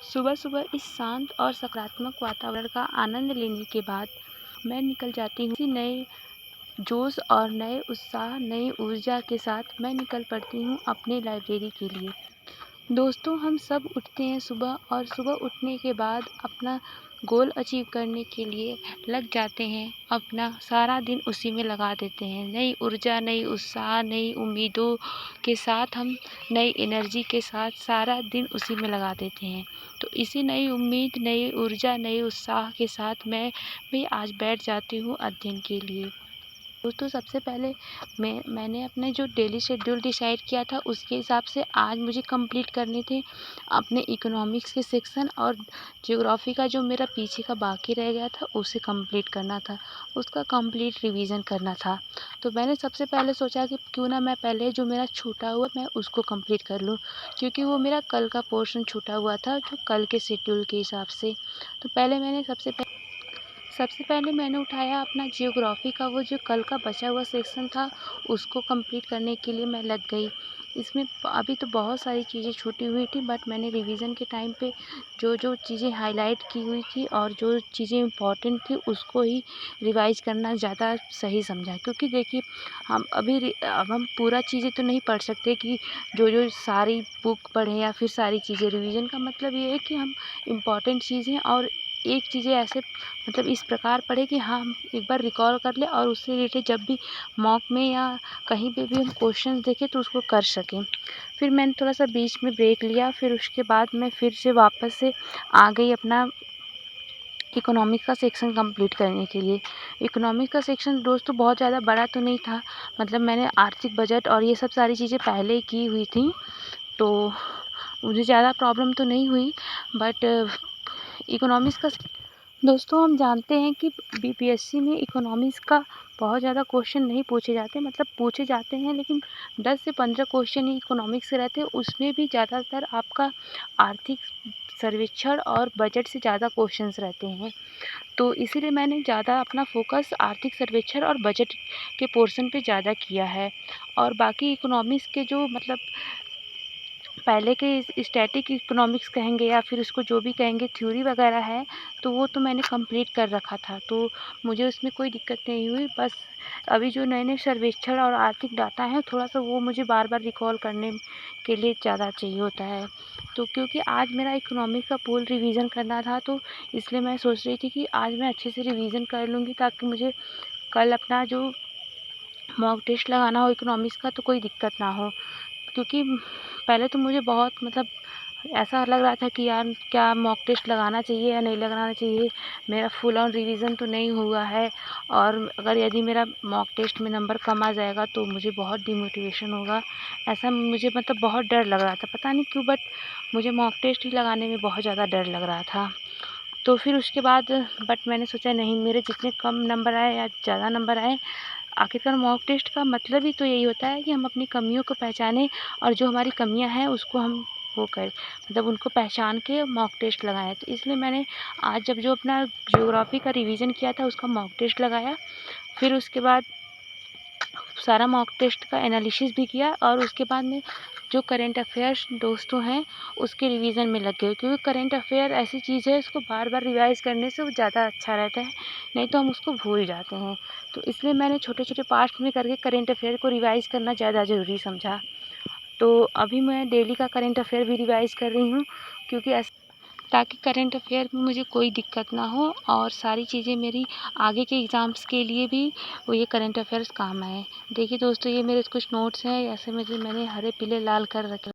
सुबह सुबह इस शांत और सकारात्मक वातावरण का आनंद लेने के बाद मैं निकल जाती हूँ। इसी नए जोश और नए उत्साह, नई ऊर्जा के साथ मैं निकल पड़ती हूँ अपने लाइब्रेरी के लिए। दोस्तों, हम सब उठते हैं सुबह और सुबह उठने के बाद अपना गोल अचीव करने के लिए लग जाते हैं। अपना सारा दिन उसी में लगा देते हैं। नई ऊर्जा, नई उत्साह, नई उम्मीदों के साथ हम नई एनर्जी के साथ सारा दिन उसी में लगा देते हैं। तो इसी नई उम्मीद, नई ऊर्जा, नए उत्साह के साथ मैं भी आज बैठ जाती हूँ अध्ययन के लिए। दोस्तों, सबसे पहले मैंने अपने जो डेली शेड्यूल डिसाइड किया था उसके हिसाब से आज मुझे कंप्लीट करने थे अपने इकोनॉमिक्स के सेक्शन, और ज्योग्राफी का जो मेरा पीछे का बाकी रह गया था उसे कंप्लीट करना था, उसका कंप्लीट रिवीजन करना था। तो मैंने सबसे पहले सोचा कि क्यों ना मैं पहले जो मेरा छूटा हुआ मैं उसको कंप्लीट कर लूँ, क्योंकि वो मेरा कल का पोर्शन छूटा हुआ था जो कल के शेड्यूल के हिसाब से। तो सबसे पहले मैंने उठाया अपना जियोग्राफी का वो जो कल का बचा हुआ सेक्शन था, उसको कंप्लीट करने के लिए मैं लग गई। इसमें अभी तो बहुत सारी चीज़ें छूटी हुई थी, बट मैंने रिवीजन के टाइम पे जो चीज़ें हाईलाइट की हुई थी और जो चीज़ें इम्पॉर्टेंट थी उसको ही रिवाइज करना ज़्यादा सही समझा। क्योंकि देखिए, अब हम पूरा चीज़ें तो नहीं पढ़ सकते कि जो सारी बुक पढ़ें या फिर सारी चीज़ें। रिवीजन का मतलब ये है कि हम इम्पॉर्टेंट चीज़ें और एक चीज़ें ऐसे मतलब इस प्रकार पढ़े कि हाँ, हम एक बार रिकॉल कर लें और उससे रिलेटेड जब भी मॉक में या कहीं पे भी हम क्वेश्चन देखें तो उसको कर सकें। फिर मैंने थोड़ा-सा बीच में ब्रेक लिया, फिर उसके बाद मैं फिर से वापस से आ गई अपना इकोनॉमिक्स का सेक्शन कंप्लीट करने के लिए। इकोनॉमिक्स का सेक्शन दोस्तों बहुत ज़्यादा बड़ा तो नहीं था, मतलब मैंने आर्थिक बजट और ये सब सारी चीज़ें पहले ही की हुई थी, तो मुझे ज़्यादा प्रॉब्लम तो नहीं हुई। बट इकोनॉमिक्स का दोस्तों, हम जानते हैं कि बीपीएससी में इकोनॉमिक्स का बहुत ज़्यादा क्वेश्चन नहीं पूछे जाते, मतलब पूछे जाते हैं लेकिन 10 से 15 क्वेश्चन ही इकोनॉमिक्स से रहते हैं। उसमें भी ज़्यादातर आपका आर्थिक सर्वेक्षण और बजट से ज़्यादा क्वेश्चंस रहते हैं। तो इसीलिए मैंने ज़्यादा अपना फोकस आर्थिक सर्वेक्षण और बजट के पोर्शन पे ज़्यादा किया है। और बाकी इकोनॉमिक्स के जो मतलब पहले के स्टैटिक इकोनॉमिक्स कहेंगे या फिर उसको जो भी कहेंगे, थ्योरी वगैरह है, तो वो तो मैंने कंप्लीट कर रखा था, तो मुझे उसमें कोई दिक्कत नहीं हुई। बस अभी जो नए-नए सर्वेक्षण और आर्थिक डाटा हैं, थोड़ा-सा वो मुझे बार-बार रिकॉल करने के लिए ज़्यादा चाहिए होता है। तो क्योंकि आज मेरा इकोनॉमिक्स का फुल रिवीजन करना था, तो इसलिए मैं सोच रही थी कि आज मैं अच्छे से रिवीजन कर लूँगी ताकि मुझे कल अपना जो मॉक टेस्ट लगाना हो इकोनॉमिक्स का तो कोई दिक्कत ना हो। क्योंकि पहले तो मुझे बहुत मतलब ऐसा लग रहा था कि यार क्या मॉक टेस्ट लगाना चाहिए या नहीं लगाना चाहिए, मेरा फुल ऑन रिवीजन तो नहीं हुआ है, और अगर यदि मेरा मॉक टेस्ट में नंबर कम आ जाएगा तो मुझे बहुत डिमोटिवेशन होगा। ऐसा मुझे मतलब बहुत डर लग रहा था, पता नहीं क्यों, बट मुझे मॉक टेस्ट ही लगाने में बहुत ज़्यादा डर लग रहा था। तो फिर उसके बाद बट मैंने सोचा नहीं, मेरे जितने कम नंबर आए या ज़्यादा नंबर आए, आखिरकार मॉक टेस्ट का मतलब ही तो यही होता है कि हम अपनी कमियों को पहचानें और जो हमारी कमियां हैं उसको हम वो करें, मतलब उनको पहचान के मॉक टेस्ट लगाएं। तो इसलिए मैंने आज जब जो अपना ज्योग्राफी का रिवीजन किया था उसका मॉक टेस्ट लगाया, फिर उसके बाद सारा मॉक टेस्ट का एनालिसिस भी किया, और उसके बाद में जो करेंट अफेयर्स दोस्तों हैं उसके रिवीजन में लग गए। क्योंकि करेंट अफेयर ऐसी चीज़ है, उसको बार बार रिवाइज़ करने से वो ज़्यादा अच्छा रहता है, नहीं तो हम उसको भूल जाते हैं। तो इसलिए मैंने छोटे छोटे पार्ट में करके करेंट अफेयर को रिवाइज़ करना ज़्यादा ज़रूरी समझा। तो अभी मैं डेली का करेंट अफेयर भी रिवाइज़ कर रही हूँ, क्योंकि ताकि करंट अफेयर में मुझे कोई दिक्कत ना हो और सारी चीज़ें मेरी आगे के एग्ज़ाम्स के लिए भी वो ये करंट अफेयर्स काम आए। देखिए दोस्तों, ये मेरे कुछ नोट्स हैं, ऐसे मैंने हरे पीले लाल कर रखे।